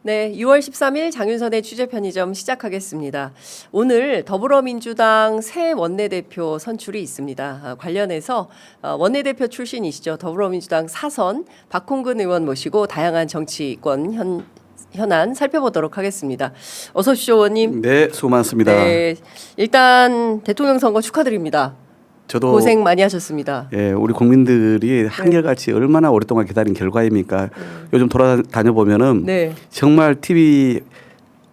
네, 6월 13일 장윤선의 취재편의점 시작하겠습니다. 오늘 더불어민주당 새 원내대표 선출이 있습니다. 관련해서 원내대표 출신이시죠. 더불어민주당 사선 박홍근 의원 모시고 다양한 정치권 현안 살펴보도록 하겠습니다. 어서 오십시오, 의원님. 네, 수고 많습니다. 네, 일단 대통령 선거 축하드립니다. 저도 고생 많이 하셨습니다. 예, 우리 국민들이 한결같이 얼마나 오랫동안 기다린 결과입니까? 요즘 돌아다녀 보면은 네, 정말 TV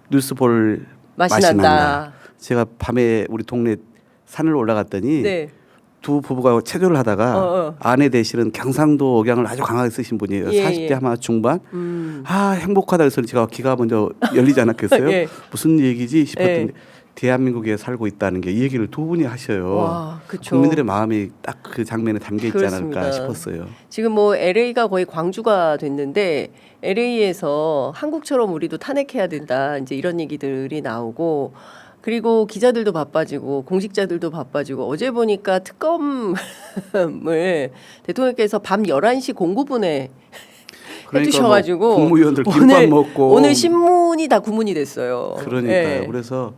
뉴스 볼 맛이 난다. 제가 밤에 우리 동네 산을 올라갔더니 네, 두 부부가 체조를 하다가 아내 대신은 경상도 억양을 아주 강하게 쓰신 분이에요. 예, 40대 예. 아마 중반. 아, 행복하다 해서 제가 귀가 먼저 열리지 않았겠어요? 예. 무슨 얘기지 싶었는데 예. 대한민국에 살고 있다는 게 이 얘기를 두 분이 하셔요. 와, 그쵸. 국민들의 마음이 딱 그 장면에 담겨 있지 그렇습니다. 않을까 싶었어요. 지금 뭐 LA가 거의 광주가 됐는데 LA에서 한국처럼 우리도 탄핵해야 된다. 이제 이런 얘기들이 나오고 그리고 기자들도 바빠지고 공직자들도 바빠지고 어제 보니까 특검을 대통령께서 밤 11시 공구분에 해주셔가지고 뭐 국무위원들 김밥 먹고 오늘 신문이 다 구문이 됐어요. 그러니까요. 네. 그래서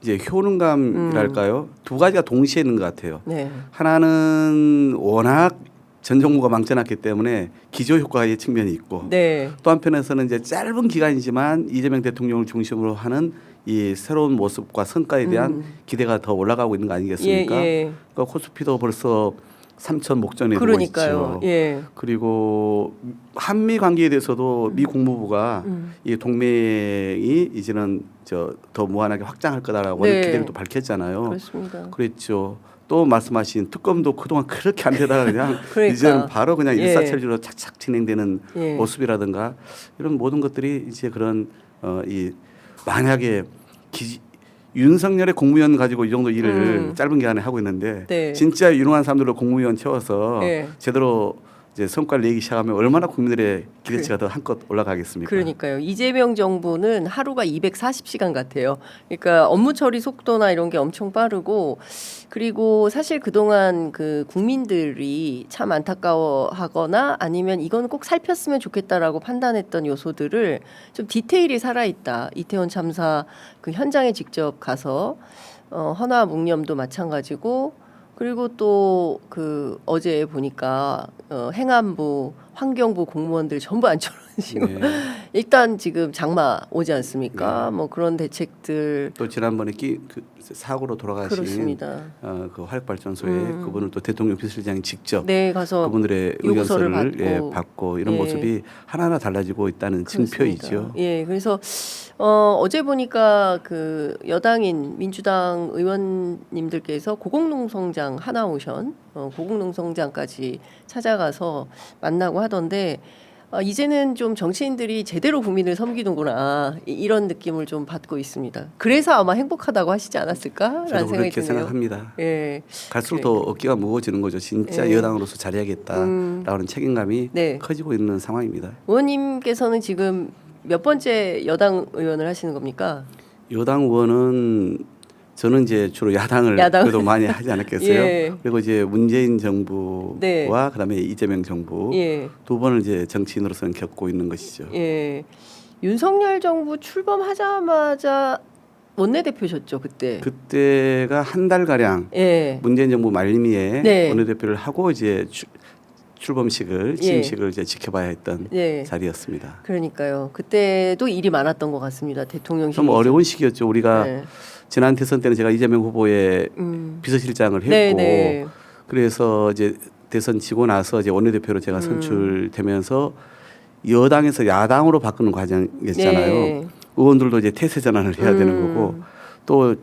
이제 효능감이랄까요? 두 가지가 동시에 있는 것 같아요. 네. 하나는 워낙 전 정부가 망쳐놨기 때문에 기저 효과의 측면이 있고 네. 또 한편에서는 이제 짧은 기간이지만 이재명 대통령을 중심으로 하는 이 새로운 모습과 성과에 대한 기대가 더 올라가고 있는 거 아니겠습니까? 예. 그러니까 코스피도 벌써 3천 목전에 두고 그러니까요. 있죠. 예. 그리고 한미 관계에 대해서도 미 국무부가 이 동맹이 이제는 더 무한하게 확장할 거다라고 네. 기대를 또 밝혔잖아요. 그렇습니다. 그랬죠. 또 말씀하신 특검도 그동안 그렇게 안 되다가 그냥 그러니까. 이제는 바로 그냥 예. 일사천리로 착착 진행되는 예. 모습이라든가 이런 모든 것들이 이제 그런 이 만약에 윤석열의 국무위원 가지고 이 정도 일을 짧은 기간에 하고 있는데 네. 진짜 유능한 사람들로 국무위원 채워서 네. 제대로 이제 성과를 내기 시작하면 얼마나 국민들의 기대치가 더 한껏 올라가겠습니까? 그러니까요. 이재명 정부는 하루가 240시간 같아요. 그러니까 업무 처리 속도나 이런 게 엄청 빠르고 그리고 사실 그동안 그 국민들이 참 안타까워하거나 아니면 이건 꼭 살폈으면 좋겠다라고 판단했던 요소들을 좀 디테일이 살아있다. 이태원 참사 그 현장에 직접 가서 헌화 묵념도 마찬가지고 그리고 또 그 어제 보니까 행안부, 환경부 공무원들 전부 앉혀놓으시고 네. 일단 지금 장마 오지 않습니까? 뭐 그런 대책들 또 지난번에 사고로 돌아가신 그렇습니다. 그 화력발전소에 그분을 또 대통령 비서실장이 직접 네 가서 그분들의 요구서를 의견서를 받고 이런 예. 모습이 하나하나 달라지고 있다는 그렇습니다. 증표이죠. 예, 그래서 어제 보니까 그 여당인 민주당 의원님들께서 고공농성장 하나오션 고공농성장까지 찾아가서 만나고 하던데 이제는 좀 정치인들이 제대로 국민을 섬기는구나 이런 느낌을 좀 받고 있습니다. 그래서 아마 행복하다고 하시지 않았을까라는 저도 생각이 그렇게 드네요. 생각합니다. 예, 갈수록 더 어깨가 무거워지는 거죠. 진짜 예. 여당으로서 잘해야겠다라는 책임감이 네. 커지고 있는 상황입니다. 의원님께서는 지금 몇 번째 여당 의원을 하시는 겁니까? 여당 의원은 저는 이제 주로 야당을 그래도 많이 하지 않았겠어요. 예. 그리고 이제 문재인 정부와 네. 그다음에 이재명 정부 예. 두 번을 이제 정치인으로서는 겪고 있는 것이죠. 예. 윤석열 정부 출범하자마자 원내대표셨죠 그때. 그때가 한 달 가량 예. 문재인 정부 말미에 네. 원내대표를 하고 이제 출범식을 취임식을 이제 지켜봐야 했던 예. 자리였습니다. 그러니까요. 그때도 일이 많았던 것 같습니다. 대통령실. 좀 어려운 시기였죠. 우리가 네. 지난 대선 때는 제가 이재명 후보의 비서실장을 했고 네, 네. 그래서 이제 대선 지고 나서 이제 원내대표로 제가 선출되면서 여당에서 야당으로 바꾸는 과정이었잖아요. 네. 의원들도 이제 태세 전환을 해야 되는 거고 또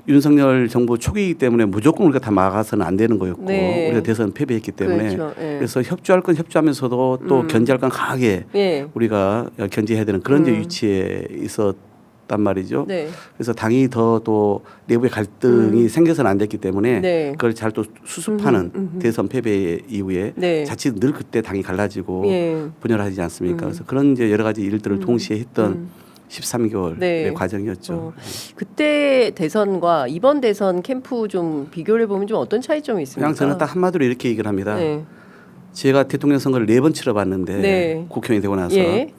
윤석열 정부 초기이기 때문에 무조건 우리가 다 막아서는 안 되는 거였고 네. 우리가 대선 패배했기 때문에 그렇죠. 예. 그래서 협조할 건 협조하면서도 또 견제할 건 강하게 예. 우리가 견제해야 되는 그런 이제 위치에 있었단 말이죠. 네. 그래서 당이 더 또 내부의 갈등이 생겨서는 안 됐기 때문에 네. 그걸 잘 또 수습하는 대선 패배 이후에 네. 자칫 늘 그때 당이 갈라지고 예. 분열하지 않습니까? 그래서 그런 이제 여러 가지 일들을 동시에 했던 13개월의 네. 과정이었죠. 그때 대선과 이번 대선 캠프 좀 비교를 해보면 좀 어떤 차이점이 있습니까? 그냥 저는 딱 한마디로 이렇게 얘기를 합니다. 네. 제가 대통령 선거를 4번 치러봤는데 네. 국회의원이 되고 나서 예.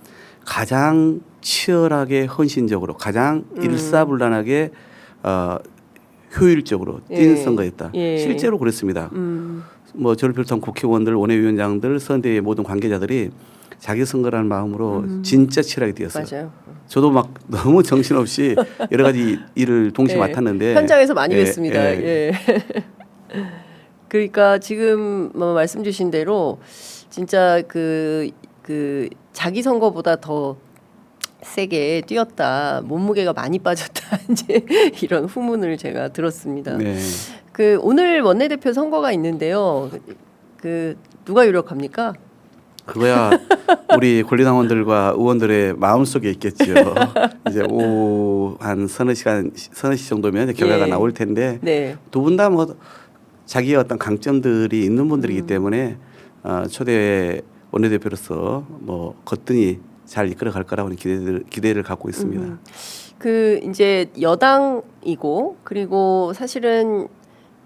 가장 치열하게 헌신적으로 가장 일사불란하게 효율적으로 뛴 선거였다. 실제로 그랬습니다. 뭐 저를 비롯한 국회의원들, 원내위원장들, 선대의 모든 관계자들이 자기 선거라는 마음으로 진짜 치열하게 뛰었어요. 맞아요. 저도 막 너무 정신없이 여러 가지 일을 동시에 맡았는데 현장에서 많이 뵀습니다. 예. 그러니까 지금 뭐 말씀 주신 대로 진짜 그 자기 선거보다 더 세게 뛰었다, 몸무게가 많이 빠졌다 이제 이런 후문을 제가 들었습니다. 네. 그 오늘 원내대표 선거가 있는데요. 그 누가 유력합니까? 그거야 우리 권리당원들과 의원들의 마음속에 있겠죠. 이제 오후 한 서너 시 정도면 결과가 나올 텐데 네. 두 분 다 뭐 자기의 어떤 강점들이 있는 분들이기 때문에 초대 원내대표로서 뭐 거뜬히 잘 이끌어갈 거라고 기대를 갖고 있습니다. 그 이제 여당이고 그리고 사실은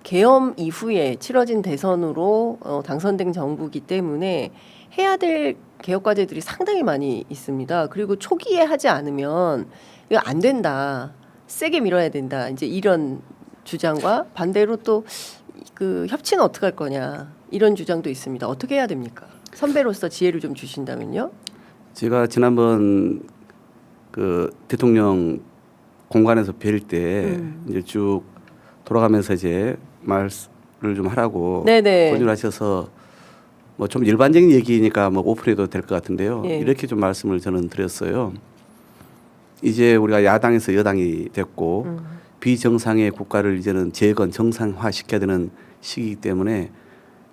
계엄 이후에 치러진 대선으로 당선된 정부이기 때문에 해야 될 개혁 과제들이 상당히 많이 있습니다. 그리고 초기에 하지 않으면 이거 안 된다, 세게 밀어야 된다, 이제 이런 주장과 반대로 또 그 협치는 어떻게 할 거냐 이런 주장도 있습니다. 어떻게 해야 됩니까? 선배로서 지혜를 좀 주신다면요. 제가 지난번 그 대통령 공관에서 뵐 때 이제 쭉 돌아가면서 이제 말을 좀 하라고 권유를 하셔서 뭐 좀 일반적인 얘기니까 뭐 오픈해도 될 것 같은데요. 이렇게 좀 말씀을 저는 드렸어요. 이제 우리가 야당에서 여당이 됐고 비정상의 국가를 이제는 재건 정상화 시켜야 되는 시기이기 때문에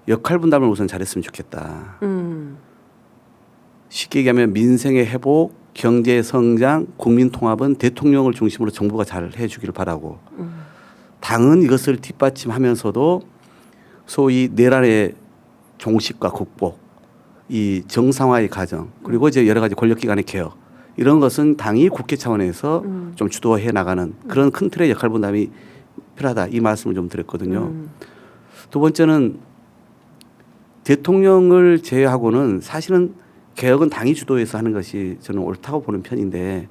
역할 분담을 우선 잘했으면 좋겠다. 쉽게 얘기하면 민생의 회복, 경제 성장, 국민 통합은 대통령을 중심으로 정부가 잘 해주기를 바라고 당은 이것을 뒷받침하면서도 소위 내란의 종식과 극복, 이 정상화의 과정, 그리고 이제 여러 가지 권력기관의 개혁 이런 것은 당이 국회 차원에서 좀 주도해 나가는 그런 큰 틀의 역할 분담이 필요하다 이 말씀을 좀 드렸거든요. 두 번째는 대통령을 제외하고는 사실은 개혁은 당이 주도해서 하는 것이 저는 옳다고 보는 편인데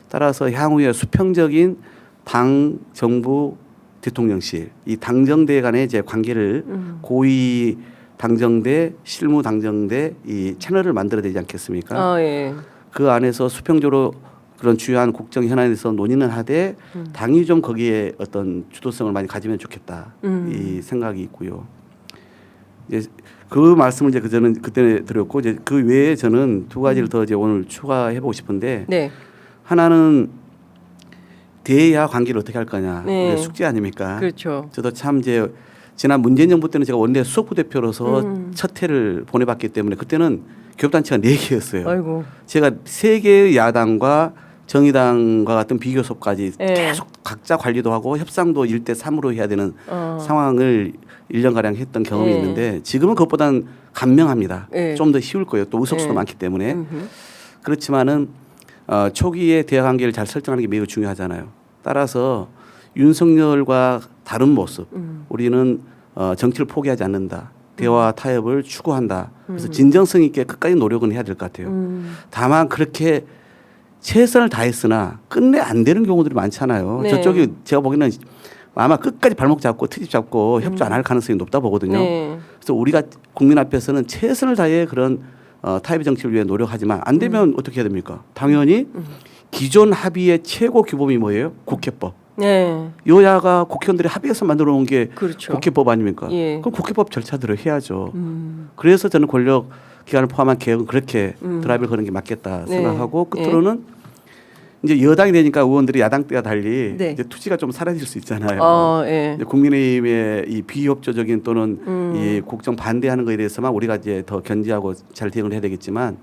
따라서 향후에 수평적인 당, 정부, 대통령실 이 당정대 간의 이제 관계를 고위 당정대, 실무 당정대 이 채널을 만들어야 되지 않겠습니까? 그 안에서 수평적으로 그런 주요한 국정 현안에 대해서 논의는 하되 당이 좀 거기에 어떤 주도성을 많이 가지면 좋겠다 이 생각이 있고요. 이제 그 말씀을 이제 저는 그때 드렸고 이제 그 외에 저는 두 가지를 더 이제 오늘 추가해 보고 싶은데 하나는 대야 관계를 어떻게 할 거냐 우리의 숙제 아닙니까? 그렇죠. 저도 참 이제 지난 문재인 정부 때는 제가 원내 수석부 대표로서 첫 해를 보내봤기 때문에 그때는 교섭단체가 4개였어요. 아이고. 제가 3개의 야당과 정의당과 같은 비교 수업까지 계속 각자 관리도 하고 협상도 1대3으로 해야 되는 상황을 1년가량 했던 경험이 있는데 지금은 그것보다는 간명합니다. 좀 더 쉬울 거예요. 또 의석수도 많기 때문에. 그렇지만은 초기에 대화 관계를 잘 설정하는 게 매우 중요하잖아요. 따라서 윤석열과 다른 모습 우리는 정치를 포기하지 않는다. 대화 타협을 추구한다. 그래서 진정성 있게 끝까지 노력은 해야 될 것 같아요. 다만 그렇게 최선을 다했으나 끝내 안 되는 경우들이 많잖아요. 저쪽이 제가 보기에는 아마 끝까지 발목 잡고 트집 잡고 협조 안 할 가능성이 높다 보거든요. 그래서 우리가 국민 앞에서는 최선을 다해 그런 타협의 정치를 위해 노력하지만 안 되면 어떻게 해야 됩니까? 당연히 기존 합의의 최고 규범이 뭐예요? 국회법. 여야가 국회의원들이 합의해서 만들어 놓은 게 국회법 아닙니까? 그럼 국회법 절차대로 해야죠. 그래서 저는 권력 기관을 포함한 개혁은 그렇게 드라이브를 거는 게 맞겠다 생각하고 끝으로는 이제 여당이 되니까 의원들이 야당 때와 달리 이제 투지가 좀 사라질 수 있잖아요. 이제 국민의힘의 이 비협조적인 또는 이 국정 반대하는 것에 대해서만 우리가 이제 더 견제하고 잘 대응을 해야 되겠지만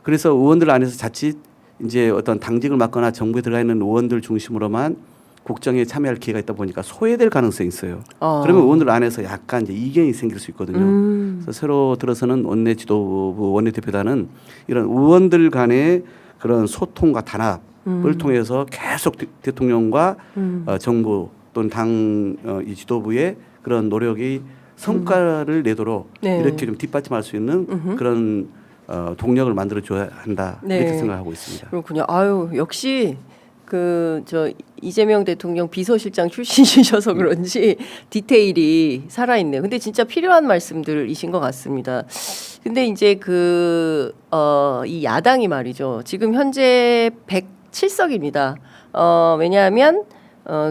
그래서 의원들 안에서 자칫 이제 어떤 당직을 맡거나 정부에 들어가 있는 의원들 중심으로만 국정에 참여할 기회가 있다 보니까 소외될 가능성이 있어요. 그러면 의원들 안에서 약간 이제 이견이 생길 수 있거든요. 그래서 새로 들어서는 원내 지도부 원내대표단은 이런 의원들 간의 그런 소통과 단합을 통해서 계속 대통령과 정부 또는 당 이 지도부의 그런 노력이 성과를 내도록 이렇게 좀 뒷받침할 수 있는 그런 동력을 만들어 줘야 한다 네. 이렇게 생각하고 있습니다. 그렇군요. 아유 역시 이재명 대통령 비서실장 출신이셔서 그런지 디테일이 살아있네요. 근데 진짜 필요한 말씀들이신 것 같습니다. 근데 이제 이 야당이 말이죠. 지금 현재 107석입니다. 왜냐하면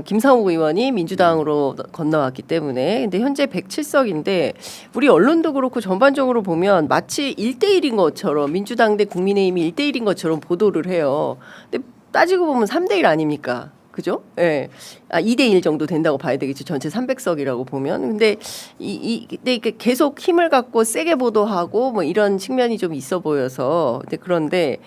김상욱 의원이 민주당으로 건너왔기 때문에. 근데 현재 107석인데 우리 언론도 그렇고 전반적으로 보면 마치 1대1인 것처럼 민주당 대 국민의힘이 1대1인 것처럼 보도를 해요. 근데 따지고 보면 3대1 아닙니까? 그죠? 예. 2대1 정도 된다고 봐야 되겠죠. 전체 300석이라고 보면. 근데 근데 계속 힘을 갖고 세게 보도하고 뭐 이런 측면이 좀 있어 보여서. 그런데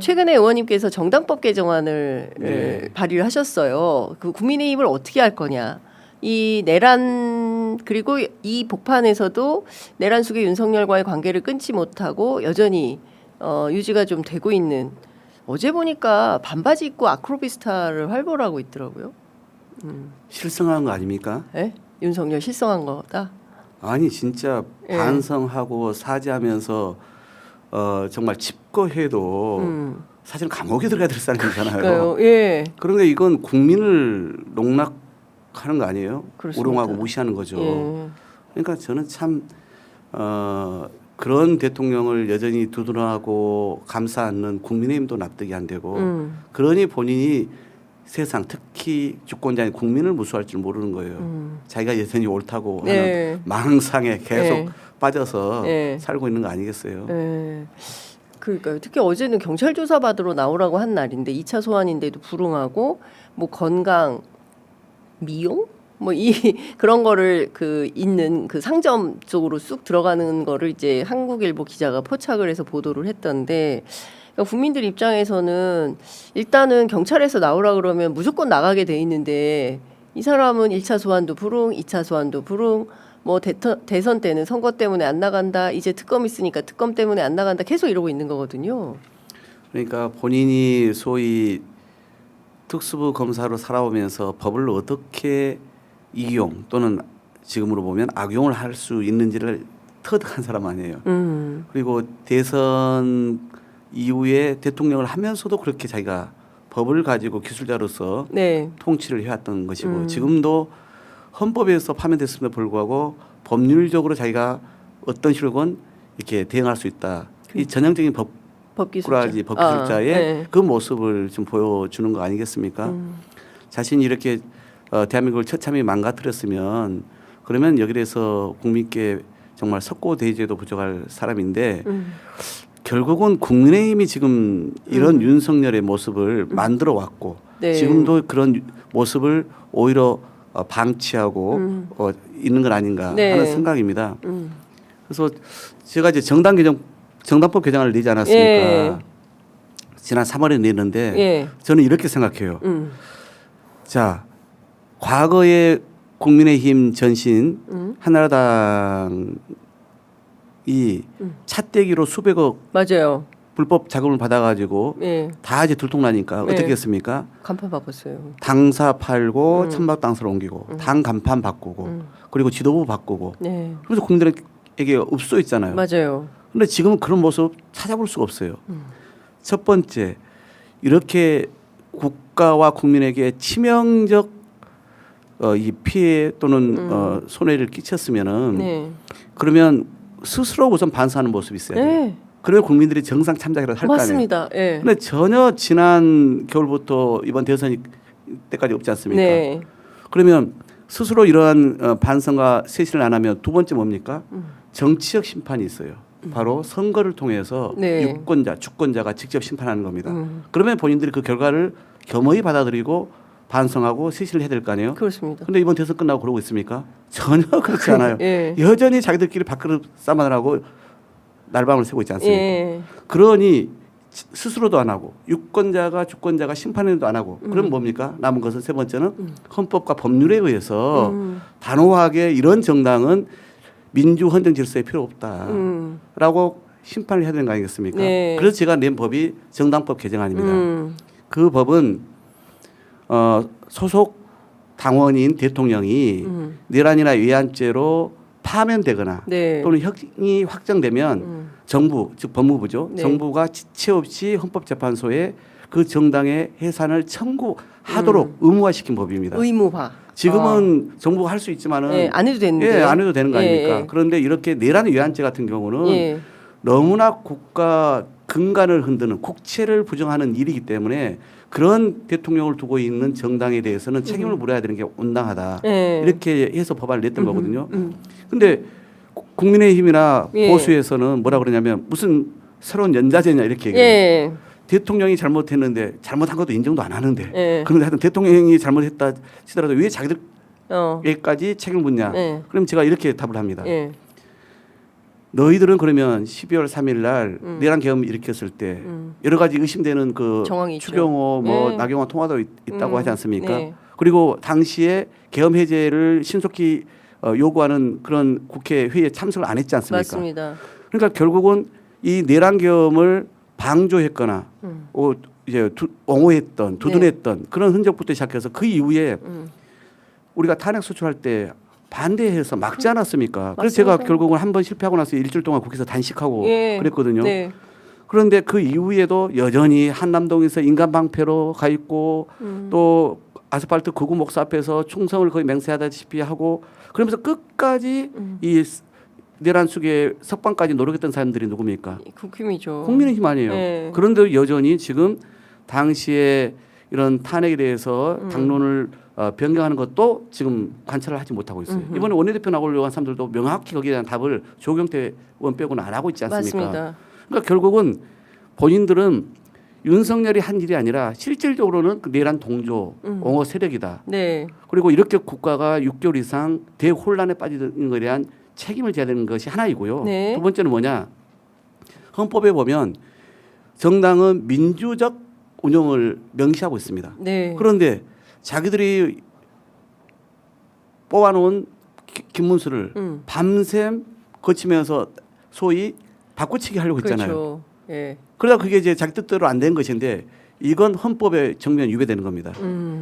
최근에 의원님께서 정당법 개정안을 발의를 하셨어요. 그 국민의힘을 어떻게 할 거냐. 이 내란 그리고 이 복판에서도 내란 속의 윤석열과의 관계를 끊지 못하고 여전히 유지가 좀 되고 있는. 어제 보니까 반바지 입고 아크로비스타를 활보하고 있더라고요. 실성한 거 아닙니까? 예? 윤석열 실성한 거다. 아니 진짜 예. 반성하고 사죄하면서 정말 칩거해도 사실 감옥에 들어가야 될 사람이잖아요. 예. 그런데 이건 국민을 농락하는 거 아니에요? 그렇습니다. 우롱하고 무시하는 거죠. 예. 그러니까 저는 참 그런 대통령을 여전히 두둔하고 감싸 안는 국민의힘도 납득이 안 되고 그러니 본인이 세상 특히 주권자인 국민을 무수할 줄 모르는 거예요. 자기가 여전히 옳다고 하는 네. 망상에 계속 네. 빠져서 네. 살고 있는 거 아니겠어요? 예. 그러니까요. 특히 어제는 경찰 조사 받으러 나오라고 한 날인데 2차 소환인데도 불응하고 뭐 건강 미용 뭐 그런 거를 있는 상점 쪽으로 쑥 들어가는 거를 이제 한국일보 기자가 포착을 해서 보도를 했던데 그러니까 국민들 입장에서는 일단은 경찰에서 나오라 그러면 무조건 나가게 돼 있는데 이 사람은 1차 소환도 불응, 2차 소환도 불응, 뭐 대선 때는 선거 때문에 안 나간다, 이제 특검 있으니까 특검 때문에 안 나간다 계속 이러고 있는 거거든요. 그러니까 본인이 소위 특수부 검사로 살아오면서 법을 어떻게 이용 또는 지금으로 보면 악용을 할 수 있는지를 터득한 사람 아니에요. 그리고 대선 이후에 대통령을 하면서도 그렇게 자기가 법을 가지고 기술자로서 네. 통치를 해왔던 것이고 지금도 헌법에서 파면됐음에도 불구하고 법률적으로 자기가 어떤 식으로건 이렇게 대응할 수 있다. 이 전형적인 법기술자의 네. 그 모습을 좀 보여주는 거 아니겠습니까? 자신이 이렇게 대한민국을 처참히 망가뜨렸으면 그러면 여기에서 국민께 정말 석고대죄도 부족할 사람인데 결국은 국민의힘이 지금 이런 윤석열의 모습을 만들어 왔고 네. 지금도 그런 모습을 오히려 방치하고 있는 건 아닌가 네. 하는 생각입니다. 그래서 제가 이제 정당법 개정안을 내지 않았습니까? 예. 지난 3월에 냈는데 예. 저는 이렇게 생각해요. 자, 과거에 국민의힘 전신 한나라당이 차떼기로 수백억 맞아요. 불법 자금을 받아가지고 예. 다 이제 들통나니까 네. 어떻게 했습니까? 간판 바꿨어요. 당사 팔고 천막당사로 옮기고 당 간판 바꾸고 그리고 지도부 바꾸고 네. 그래서 국민들에게 읍소 있잖아요. 맞아요. 그런데 지금은 그런 모습 찾아볼 수가 없어요. 첫 번째 이렇게 국가와 국민에게 치명적 이 피해 또는 손해를 끼쳤으면은 네. 그러면 스스로 우선 반성하는 모습이 있어야 돼요. 네. 그래야 국민들이 정상 참작이라도 할 거 아니에요. 맞습니다. 예. 근데 전혀 지난 겨울부터 이번 대선 때까지 없지 않습니까? 네. 그러면 스스로 이러한 반성과 쇄신을 안 하면 두 번째 뭡니까? 정치적 심판이 있어요. 바로 선거를 통해서 네. 유권자, 주권자가 직접 심판하는 겁니다. 그러면 본인들이 그 결과를 겸허히 받아들이고 반성하고 쇄신을 해야 될 거 아니에요? 그렇습니다. 근데 이번 대선 끝나고 그러고 있습니까? 전혀 그렇지 않아요. 예. 여전히 자기들끼리 밥그릇 싸움하느라고 날방을 새고 있지 않습니까? 예. 그러니 스스로도 안 하고 유권자가 주권자가 심판도 안 하고 그럼 뭡니까? 남은 것은 세 번째는 헌법과 법률에 의해서 단호하게 이런 정당은 민주 헌정 질서에 필요 없다라고 심판을 해야 되는 거 아니겠습니까? 네. 그래서 제가 낸 법이 정당법 개정안입니다. 그 법은 소속 당원인 대통령이 내란이나 위안죄로 파면되거나 네. 또는 형이 확정되면 정부 즉 법무부죠. 네. 정부가 지체 없이 헌법재판소에 그 정당의 해산을 청구하도록 의무화시킨 법입니다. 의무화. 지금은 정부가 할 수 있지만은 예, 안 해도 되는데. 예, 안 해도 되는 거 아닙니까? 예, 예. 그런데 이렇게 내란 위안죄 같은 경우는 예. 너무나 국가 근간을 흔드는 국채를 부정하는 일이기 때문에 그런 대통령을 두고 있는 정당에 대해서는 책임을 물어야 되는 게 온당하다. 예. 이렇게 해서 법안을 냈던 거거든요. 근데 국민의힘이나 예. 보수에서는 뭐라 그러냐면 무슨 새로운 연자제냐 이렇게 얘기해요. 예. 대통령이 잘못했는데 잘못한 것도 인정도 안 하는데 예. 그런데 하여튼 대통령이 잘못했다 치더라도 왜 어. 자기들에게까지 책임을 묻냐. 예. 그럼 제가 이렇게 답을 합니다. 예. 너희들은 그러면 12월 3일 날 내란 계엄 일으켰을 때 여러 가지 의심되는 그 정황이 있죠. 추경호 뭐 네. 나경원 통화도 있다고 하지 않습니까? 네. 그리고 당시에 계엄 해제를 신속히 요구하는 그런 국회 회의에 참석을 안 했지 않습니까? 맞습니다. 그러니까 결국은 이 내란 계엄을 방조했거나 이제 옹호했던 두둔했던 그런 흔적부터 시작해서 그 이후에 우리가 탄핵 소추할 때 반대해서 막지 않았습니까? 그래서 제가 맞습니다. 결국은 한 번 실패하고 나서 일주일 동안 국회에서 단식하고 예. 그랬거든요. 네. 그런데 그 이후에도 여전히 한남동에서 인간 방패로 가 있고 또 아스팔트 구구 목사 앞에서 충성을 거의 맹세하다시피 하고 그러면서 끝까지 이 내란 속에 석방까지 노력했던 사람들이 누굽니까? 국힘이죠. 국민의힘 아니에요. 네. 그런데 여전히 지금 당시에 이런 탄핵에 대해서 당론을 변경하는 것도 지금 관찰을 하지 못하고 있어요. 이번에 원내대표 나오려고 한 사람들도 명확히 거기에 대한 답을 조경태 의원 빼고는 안 하고 있지 않습니까? 맞습니다. 그러니까 결국은 본인들은 윤석열이 한 일이 아니라 실질적으로는 그 내란 동조, 옹호 세력이다. 네. 그리고 이렇게 국가가 6개월 이상 대혼란에 빠지는 것에 대한 책임을 져야 되는 것이 하나이고요. 네. 두 번째는 뭐냐? 헌법에 보면 정당은 민주적 운영을 명시하고 있습니다. 네. 그런데 자기들이 뽑아놓은 김문수를 밤샘 거치면서 소위 바꿔치기 하려고 했잖아요. 그렇죠. 예. 그러다 그게 이제 자기 뜻대로 안 된 것인데 이건 헌법에 정면 위배되는 겁니다.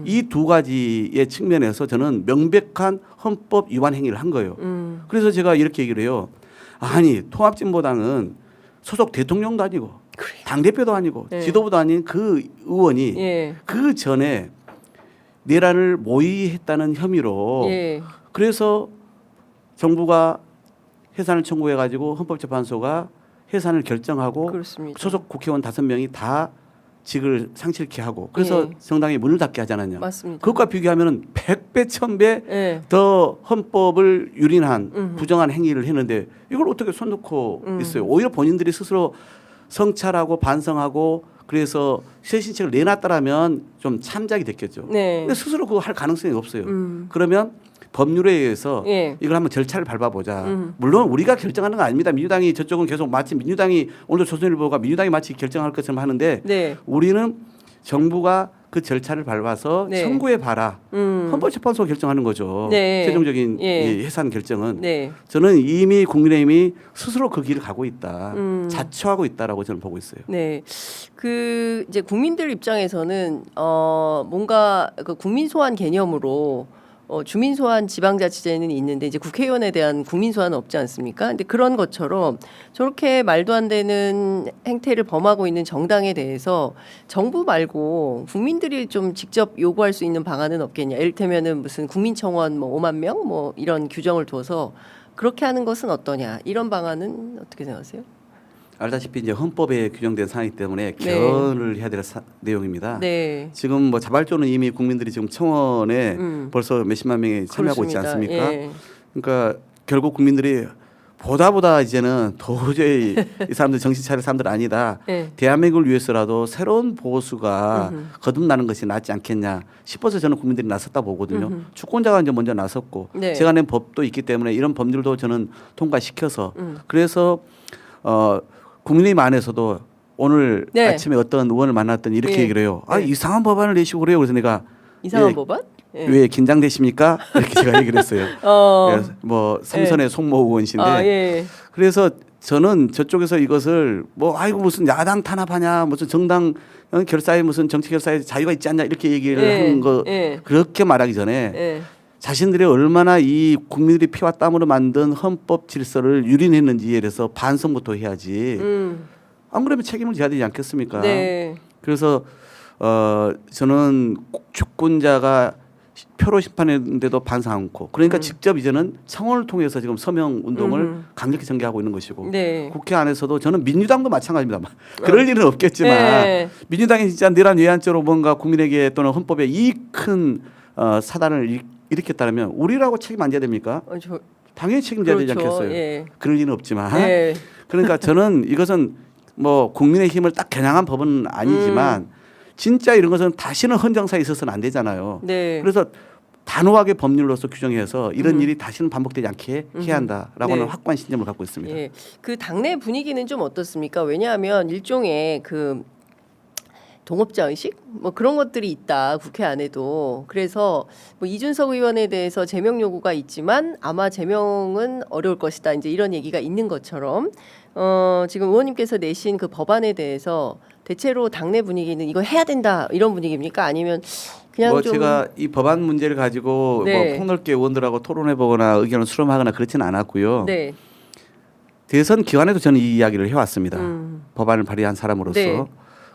이 두 가지의 측면에서 저는 명백한 헌법 위반 행위를 한 거예요. 그래서 제가 이렇게 얘기를 해요. 아니 통합진보당은 소속 대통령도 아니고 당대표도 아니고 네. 지도부도 아닌 그 의원이 예. 그 전에 내란을 모의했다는 혐의로 예. 그래서 정부가 해산을 청구해 가지고 헌법재판소가 해산을 결정하고 그렇습니다. 소속 국회의원 5명이 다 직을 상실케 하고 그래서 예. 정당이 문을 닫게 하지 않았냐. 맞습니다. 그것과 비교하면 100배 1000배 예. 더 헌법을 유린한 부정한 행위를 했는데 이걸 어떻게 손 놓고 있어요. 오히려 본인들이 스스로 성찰하고 반성하고 그래서 쇄신책을 내놨다라면 좀 참작이 됐겠죠. 네. 근데 스스로 그거 할 가능성이 없어요. 그러면 법률에 의해서 예. 이걸 한번 절차를 밟아보자. 물론 우리가 결정하는 건 아닙니다. 민주당이 저쪽은 계속 마치 민주당이 오늘도 조선일보가 민주당이 마치 결정할 것처럼 하는데 네. 우리는 정부가 그 절차를 밟아서 네. 청구해 봐라. 헌법재판소가 결정하는 거죠. 네. 최종적인 예. 이 해산 결정은 네. 저는 이미 국민의힘이 스스로 그 길을 가고 있다. 자초하고 있다라고 저는 보고 있어요. 네. 그 이제 국민들 입장에서는 뭔가 그 국민 소환 개념으로 주민 소환 지방자치제는 있는데 이제 국회의원에 대한 국민 소환은 없지 않습니까? 근데 그런 것처럼 저렇게 말도 안 되는 행태를 범하고 있는 정당에 대해서 정부 말고 국민들이 좀 직접 요구할 수 있는 방안은 없겠냐? 이를테면은 무슨 국민청원 뭐 5만 명 뭐 이런 규정을 둬서 그렇게 하는 것은 어떠냐? 이런 방안은 어떻게 생각하세요? 알다시피 이제 헌법에 규정된 사항이기 때문에 개헌을 해야 될 내용입니다. 네. 지금 뭐 자발적으로 이미 국민들이 지금 청원에 벌써 몇십만 명이 참여하고 있지 그렇습니다. 않습니까? 예. 그러니까 결국 국민들이 보다 이제는 도저히 이 사람들 정신 차릴 사람들 아니다. 예. 대한민국을 위해서라도 새로운 보수가 거듭나는 것이 낫지 않겠냐 싶어서 저는 국민들이 나섰다 보거든요. 주권자가 이제 먼저 나섰고 네. 제가 낸 법도 있기 때문에 이런 법률도 저는 통과시켜서 그래서 국민의힘 안에서도 오늘 네. 아침에 어떤 의원을 만났더니 이렇게 예. 얘기를 해요. 아 네. 이상한 법안을 내시고 그래요. 그래서 내가 이상한 예, 법안? 예. 왜 긴장되십니까? 이렇게 제가 얘기를 했어요. 그래서 뭐 삼선의 송모 의원이신데 예. 그래서 저는 저쪽에서 이것을 뭐 아이고 무슨 야당 탄압하냐 무슨 정당 결사에 무슨 정치 결사에 자유가 있지 않냐 이렇게 얘기를 예. 하는 거 예. 그렇게 말하기 전에 예. 자신들이 얼마나 이 국민들이 피와 땀으로 만든 헌법 질서를 유린했는지에 대해서 반성부터 해야지. 안 그러면 책임을 져야 되지 않겠습니까? 네. 그래서 저는 주권자가 표로 심판했는데도 반성 않고 그러니까 직접 이제는 청원을 통해서 지금 서명 운동을 강력히 전개하고 있는 것이고 네. 국회 안에서도 저는 민주당도 마찬가지입니다. 그럴 일은 없겠지만 네. 민주당이 진짜 내란 외환죄로 뭔가 국민에게 또는 헌법에 이 큰 사단을 일으켰다면 우리라고 책임 안 져야 됩니까? 당연히 책임져야 되지 그렇죠. 않겠어요. 예. 그럴 일은 없지만 네. 그러니까 저는 이것은 뭐 국민의 힘을 딱 겨냥한 법은 아니지만 진짜 이런 것은 다시는 헌정사에 있어서는 안 되잖아요. 네. 그래서 단호하게 법률로서 규정해서 이런 일이 다시는 반복되지 않게 해야 한다라고는 네. 확고한 신념을 갖고 있습니다. 예. 그 당내 분위기는 좀 어떻습니까? 왜냐하면 일종의 그 동업자 의식 뭐 그런 것들이 있다 국회 안에도. 그래서 뭐 이준석 의원에 대해서 제명 요구가 있지만 아마 제명은 어려울 것이다. 이제 이런 얘기가 있는 것처럼 지금 의원님께서 내신 그 법안에 대해서 대체로 당내 분위기는 이거 해야 된다 이런 분위기입니까? 아니면 그냥 뭐 좀 제가 이 법안 문제를 가지고 네. 뭐 폭넓게 의원들하고 토론해 보거나 의견을 수렴하거나 그렇지는 않았고요. 네. 대선 기간에도 저는 이 이야기를 해왔습니다. 법안을 발의한 사람으로서. 네.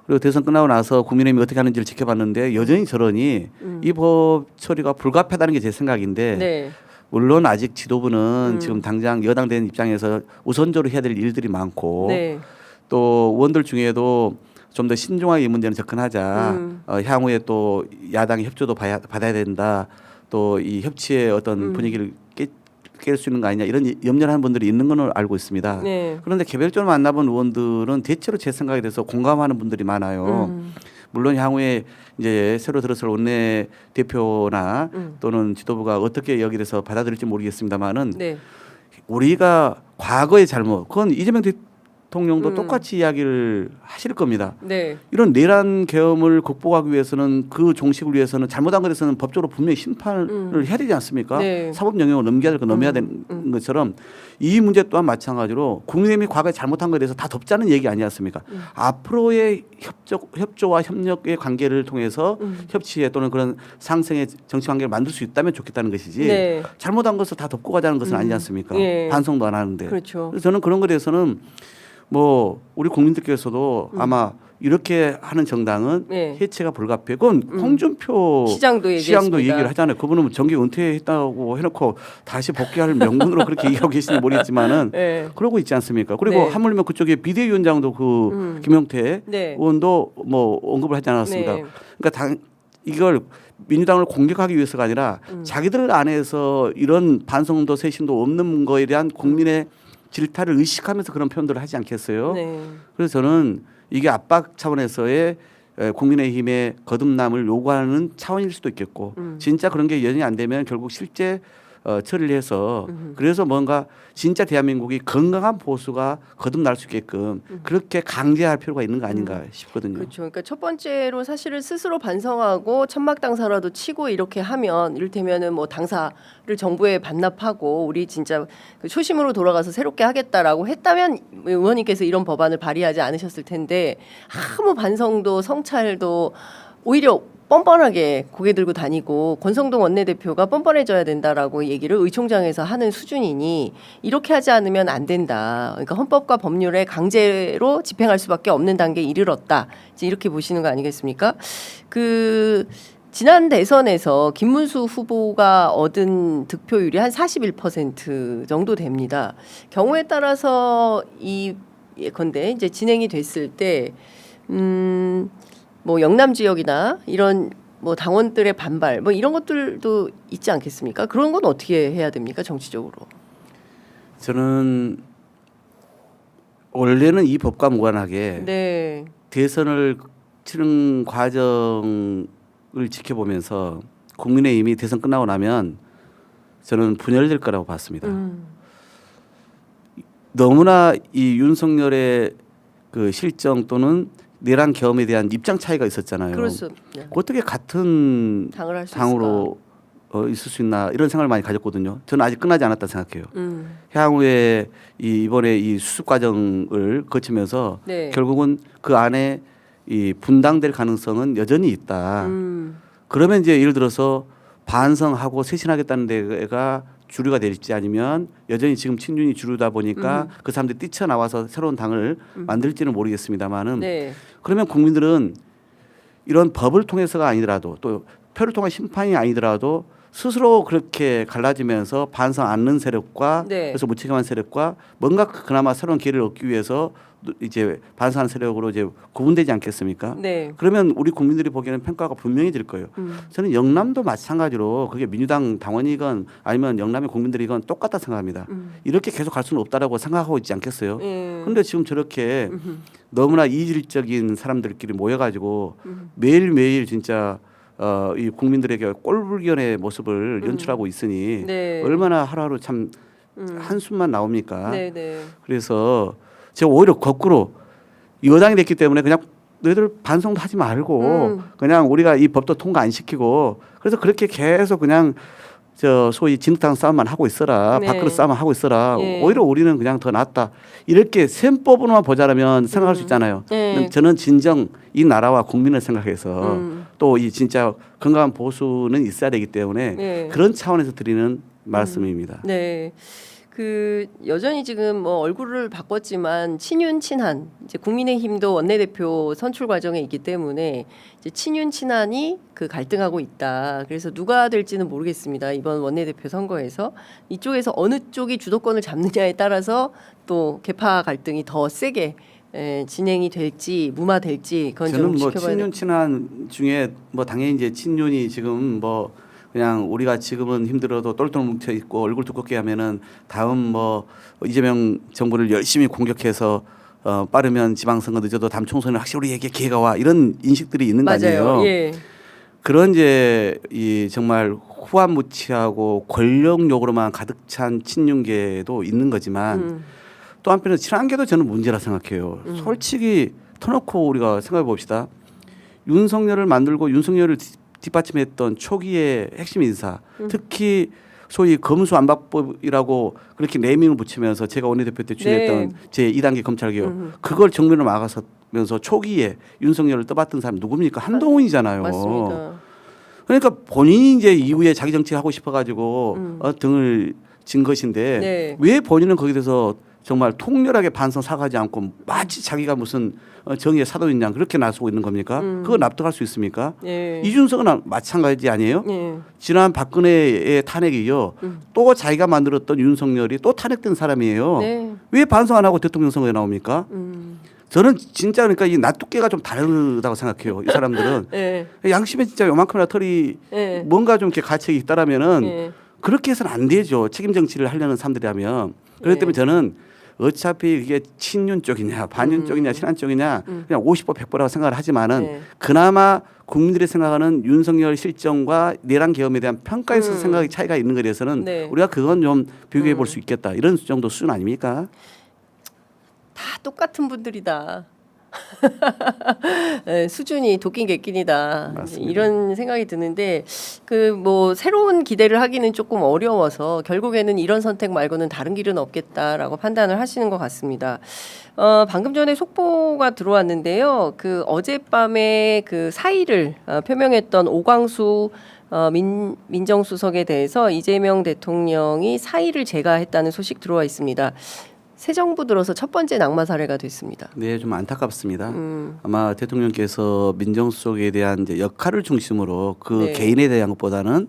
그리고 대선 끝나고 나서 국민의힘이 어떻게 하는지를 지켜봤는데 여전히 저러니 이 법 처리가 불가피하다는 게 제 생각인데 네. 물론 아직 지도부는 지금 당장 여당 된 입장에서 우선적으로 해야 될 일들이 많고 네. 또 의원들 중에도 좀 더 신중하게 이 문제는 접근하자. 향후에 또 야당의 협조도 받아야 된다. 또 이 협치의 어떤 분위기를 깰 수 있는 거 아니냐 이런 염려를 하는 분들이 있는 건 알고 있습니다. 네. 그런데 개별적으로 만나본 의원들은 대체로 제 생각에 대해서 공감하는 분들이 많아요. 물론 향후에 이제 새로 들어설 원내 대표나 또는 지도부가 어떻게 여기에 대해서 받아들일지 모르겠습니다만은 네. 우리가 과거의 잘못 그건 이재명 대통령도 똑같이 이야기를 하실 겁니다. 네. 이런 내란 계엄을 극복하기 위해서는 그 종식을 위해서는 잘못한 것에서는 법적으로 분명히 심판을 해야 되지 않습니까? 네. 사법 영역을 넘겨야 될 거 넘어야 되는 것처럼 이 문제 또한 마찬가지로 국민의힘이 과거에 잘못한 것에 대해서 다 덮자는 얘기 아니지 않습니까? 앞으로의 협조와 협력의 관계를 통해서 협치에 또는 그런 상생의 정치 관계를 만들 수 있다면 좋겠다는 것이지 네. 잘못한 것을 다 덮고 가자는 것은 아니지 않습니까? 예. 반성도 안 하는데. 그렇죠. 그래서 저는 그런 것에 대해서는 뭐 우리 국민들께서도 아마 이렇게 하는 정당은 네. 해체가 불가피해. 그건 홍준표 시장도 얘기했습니다. 얘기를 하잖아요. 그분은 정계 은퇴했다고 해놓고 다시 복귀할 명분으로 그렇게 얘기하고 계신지 모르겠지만은 네. 그러고 있지 않습니까? 그리고 네. 하물며 그쪽에 비대위원장도 그 김용태 네. 의원도 뭐 언급을 하지 않았습니까? 네. 그러니까 이걸 민주당을 공격하기 위해서가 아니라 자기들 안에서 이런 반성도 세심도 없는 거에 대한 국민의 질타를 의식하면서 그런 표현들을 하지 않겠어요? 네. 그래서 저는 이게 압박 차원에서의 국민의힘의 거듭남을 요구하는 차원일 수도 있겠고 진짜 그런 게 여전히 안 되면 결국 실제 처리를 해서 그래서 뭔가 진짜 대한민국이 건강한 보수가 거듭날 수 있게끔 그렇게 강제할 필요가 있는 거 아닌가 싶거든요. 그렇죠. 그러니까 첫 번째로 사실은 스스로 반성하고 천막 당사라도 치고 이렇게 하면 이를테면은 뭐 당사를 정부에 반납하고 우리 진짜 그 초심으로 돌아가서 새롭게 하겠다라고 했다면 의원님께서 이런 법안을 발의하지 않으셨을 텐데 아무 반성도 성찰도 오히려 뻔뻔하게 고개 들고 다니고 권성동 원내대표가 뻔뻔해져야 된다라고 얘기를 의총장에서 하는 수준이니 이렇게 하지 않으면 안 된다. 그러니까 헌법과 법률에 강제로 집행할 수밖에 없는 단계에 이르렀다. 이제 이렇게 보시는 거 아니겠습니까? 그 지난 대선에서 김문수 후보가 얻은 득표율이 한 41% 정도 됩니다. 경우에 따라서 이 예컨대 이제 진행이 됐을 때 뭐 영남 지역이나 이런 뭐 당원들의 반발 뭐 이런 것들도 있지 않겠습니까? 그런 건 어떻게 해야 됩니까? 정치적으로. 저는 원래는 이 법과 무관하게 네. 대선을 치른 과정을 지켜보면서 국민의힘이 대선 끝나고 나면 저는 분열될 거라고 봤습니다. 너무나 이 윤석열의 그 실정 또는 내란 계엄에 대한 입장 차이가 있었잖아요. 그렇습니다. 어떻게 같은 당을 할 수 당으로 있을 수 있나 이런 생각을 많이 가졌거든요. 저는 아직 끝나지 않았다 생각해요. 향후에 이번에 이 수습 과정을 거치면서 네. 결국은 그 안에 이 분당될 가능성은 여전히 있다. 그러면 이제 예를 들어서 반성하고 쇄신하겠다는 데가 주류가 될지 아니면 여전히 지금 친윤이 주류다 보니까 그 사람들이 뛰쳐나와서 새로운 당을 만들지는 모르겠습니다만은 네. 그러면 국민들은 이런 법을 통해서가 아니더라도 또 표를 통한 심판이 아니더라도 스스로 그렇게 갈라지면서 반성 않는 세력과 네. 그래서 무책임한 세력과 뭔가 그나마 새로운 기회를 얻기 위해서 이제 반성하는 세력으로 이제 구분되지 않겠습니까? 네. 그러면 우리 국민들이 보기에는 평가가 분명히 될 거예요. 저는 영남도 마찬가지로 그게 민주당 당원이건 아니면 영남의 국민들이건 똑같다 생각합니다. 이렇게 계속 갈 수는 없다라고 생각하고 있지 않겠어요? 그런데 지금 저렇게 너무나 이질적인 사람들끼리 모여가지고 매일매일 진짜 이 국민들에게 꼴불견의 모습을 연출하고 있으니 네. 얼마나 하루하루 참 한숨만 나옵니까? 네, 네. 그래서 제가 오히려 거꾸로 여당이 됐기 때문에 그냥 너희들 반성도 하지 말고 그냥 우리가 이 법도 통과 안 시키고 그래서 그렇게 계속 그냥 저 소위 진흙탕 싸움만 하고 있어라. 네. 밥그릇 싸움만 하고 있어라. 네. 오히려 우리는 그냥 더 낫다. 이렇게 셈법으로만 보자라면 생각할 수 있잖아요. 네. 저는 진정 이 나라와 국민을 생각해서 또 이 진짜 건강한 보수는 있어야 되기 때문에 네. 그런 차원에서 드리는 말씀입니다. 네. 그 여전히 지금 뭐 얼굴을 바꿨지만 친윤 친한 이제 국민의힘도 원내대표 선출 과정에 있기 때문에 이제 친윤 친한이 그 갈등하고 있다. 그래서 누가 될지는 모르겠습니다. 이번 원내대표 선거에서 이쪽에서 어느 쪽이 주도권을 잡느냐에 따라서 또 계파 갈등이 더 세게 진행이 될지 무마될지 그건 좀 저는 뭐 지켜봐야 친윤 친한 중에 뭐 당연히 이제 친윤이 지금 뭐 그냥 우리가 지금은 힘들어도 똘똘 뭉쳐 있고 얼굴 두껍게 하면은 다음 뭐 이재명 정부를 열심히 공격해서 빠르면 지방선거 늦어도 다음 총선에 확실히 우리에게 기회가 와 이런 인식들이 있는 거 아니에요. 맞아요. 예. 그런 이제 이 정말 후한무치하고 권력욕으로만 가득 찬 친윤계도 있는 거지만 또 한편으로 친한계도 저는 문제라 생각해요. 솔직히 터놓고 우리가 생각해 봅시다. 윤석열을 만들고 윤석열을 뒷받침했던 초기의 핵심 인사, 특히 소위 검수안박법이라고 그렇게 네이밍을 붙이면서 제가 원내대표 때 추진했던 네. 제 2단계 검찰개혁 그걸 정면으로 막아서면서 초기에 윤석열을 떠받든 사람이 누굽니까? 한동훈이잖아요. 맞습니다. 그러니까 본인이 이제 이후에 자기 정치 하고 싶어가지고 등을 진 것인데 네. 왜 본인은 거기에 대해서 정말 통렬하게 반성 사과하지 않고 마치 자기가 무슨 정의의 사도인 양 그렇게 나서고 있는 겁니까? 그거 납득할 수 있습니까? 예. 이준석은 마찬가지 아니에요? 예. 지난 박근혜의 탄핵에 이어 또 자기가 만들었던 윤석열이 또 탄핵된 사람이에요. 네. 왜 반성 안 하고 대통령 선거에 나옵니까? 저는 진짜 그러니까 이 낫두께가 좀 다르다고 생각해요. 이 사람들은 예. 양심에 진짜 요만큼이나 털이 예. 뭔가 좀 이렇게 가책이 있다라면은 예. 그렇게 해서는 안 되죠. 책임 정치를 하려는 사람들이라면. 그렇기 때문에 저는 어차피 이게 친윤 쪽이냐 반윤 쪽이냐 친한 쪽이냐 그냥 50보 100보라고 생각을 하지만은 네. 그나마 국민들이 생각하는 윤석열 실정과 내란 계엄에 대한 평가에서 생각이 차이가 있는 거에 대해서는 네. 우리가 그건 좀 비교해 볼 수 있겠다. 이런 정도 수준 아닙니까? 다 똑같은 분들이다. 네, 수준이 도끼 객긴이다. 맞습니다. 이런 생각이 드는데 그 뭐 새로운 기대를 하기는 조금 어려워서 결국에는 이런 선택 말고는 다른 길은 없겠다라고 판단을 하시는 것 같습니다. 방금 전에 속보가 들어왔는데요. 그 어젯밤에 그 사의를 표명했던 오광수 민정수석에 대해서 이재명 대통령이 사의를 제거했다는 소식 들어와 있습니다. 새 정부 들어서 첫 번째 낙마 사례가 됐습니다. 네, 좀 안타깝습니다. 아마 대통령께서 민정수석에 대한 이제 역할을 중심으로 그 네. 개인에 대한 것보다는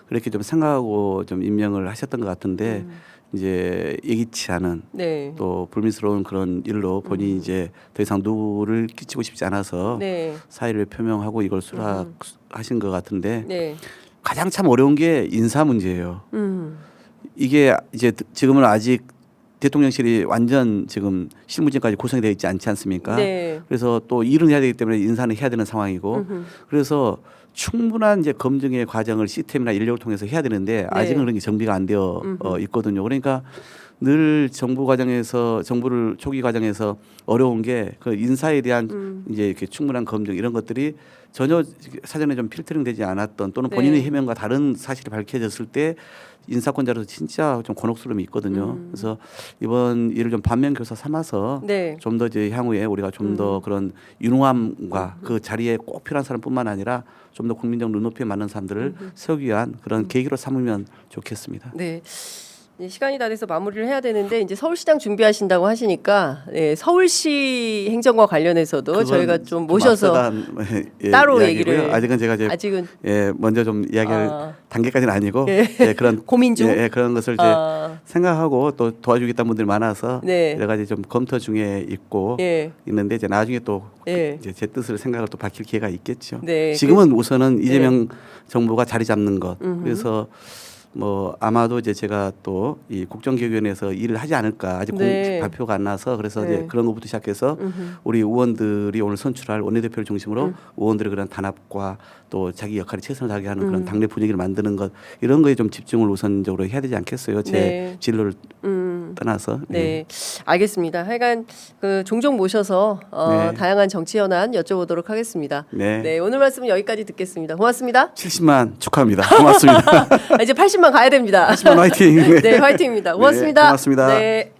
그렇게 좀 생각하고 좀 임명을 하셨던 것 같은데 이제 예기치 않은 네. 또 불미스러운 그런 일로 본인이 이제 더 이상 누구를 끼치고 싶지 않아서 네. 사의를 표명하고 이걸 수락하신 것 같은데 네. 가장 참 어려운 게 인사 문제예요. 음. 이게 이제 지금은 아직 대통령실이 완전 지금 실무진까지 구성이 되어 있지 않지 않습니까? 네. 그래서 또 일은 해야 되기 때문에 인사는 해야 되는 상황이고 그래서 충분한 이제 검증의 과정을 시스템이나 인력을 통해서 해야 되는데 아직은 그런 게 정비가 안 되어 있거든요. 그러니까 늘 정부를 초기 과정에서 어려운 게 그 인사에 대한 이제 이렇게 충분한 검증 이런 것들이 전혀 사전에 좀 필터링되지 않았던 또는 본인의 네. 해명과 다른 사실이 밝혀졌을 때 인사권자로서 진짜 좀 곤혹스러움이 있거든요. 그래서 이번 일을 좀 반면교사 삼아서 네. 좀 더 이제 향후에 우리가 좀 더 그런 유능함과 그 자리에 꼭 필요한 사람뿐만 아니라 좀 더 국민적 눈높이에 맞는 사람들을 세우기 위한 그런 계기로 삼으면 좋겠습니다. 네. 이제 시간이 다 돼서 마무리를 해야 되는데 이제 서울시장 준비하신다고 하시니까 네, 서울시 행정과 관련해서도 저희가 좀 모셔서 따로 얘기를 아직은 제가 이제 아직은 먼저 좀 이야기할 단계까지는 아니고 그런 고민 중 그런 것을 이제 생각하고 또 도와주겠다는 분들이 많아서 네. 여러 가지 좀 검토 중에 있고 있는데 이제 나중에 또 이제 제 뜻을 생각을 또 밝힐 기회가 있겠죠. 네. 지금은 우선은 이재명 정부가 자리 잡는 것 그래서 뭐 아마도 이제 제가 또 이 국정기획위원회에서 일을 하지 않을까 아직 공식 발표가 안 나서 그래서 이제 그런 것부터 시작해서 우리 의원들이 오늘 선출할 원내대표를 중심으로 의원들의 그런 단합과 또 자기 역할에 최선을 다하게 하는 그런 당내 분위기를 만드는 것 이런 거에 좀 집중을 우선적으로 해야 되지 않겠어요? 제 진로를 떠나서. 네, 알겠습니다. 하여간 그 종종 모셔서 다양한 정치 현안 여쭤보도록 하겠습니다. 네, 오늘 말씀은 여기까지 듣겠습니다. 고맙습니다. 70만 축하합니다. 고맙습니다. 이제 80만 가야 됩니다. 80만 화이팅. 네, 화이팅입니다. 고맙습니다. 네, 고맙습니다. 네.